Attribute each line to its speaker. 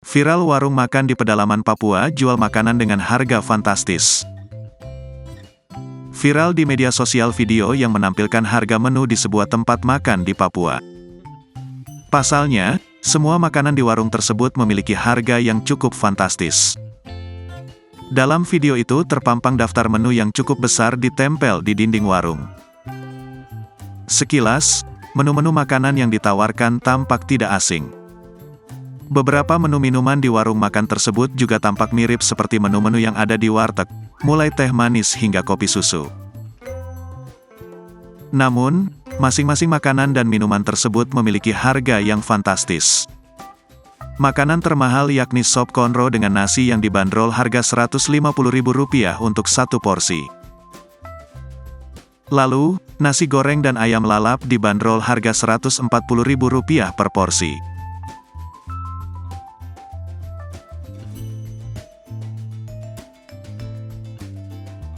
Speaker 1: Viral warung makan di pedalaman Papua jual makanan dengan harga fantastis. Viral di media sosial video yang menampilkan harga menu di sebuah tempat makan di Papua. Pasalnya, semua makanan di warung tersebut memiliki harga yang cukup fantastis. Dalam video itu terpampang daftar menu yang cukup besar ditempel di dinding warung. Sekilas, menu-menu makanan yang ditawarkan tampak tidak asing. Beberapa menu minuman di warung makan tersebut juga tampak mirip seperti menu-menu yang ada di warteg, mulai teh manis hingga kopi susu. Namun, masing-masing makanan dan minuman tersebut memiliki harga yang fantastis. Makanan termahal yakni sop konro dengan nasi yang dibanderol harga Rp150.000 untuk satu porsi. Lalu, nasi goreng dan ayam lalap dibanderol harga Rp140.000 per porsi.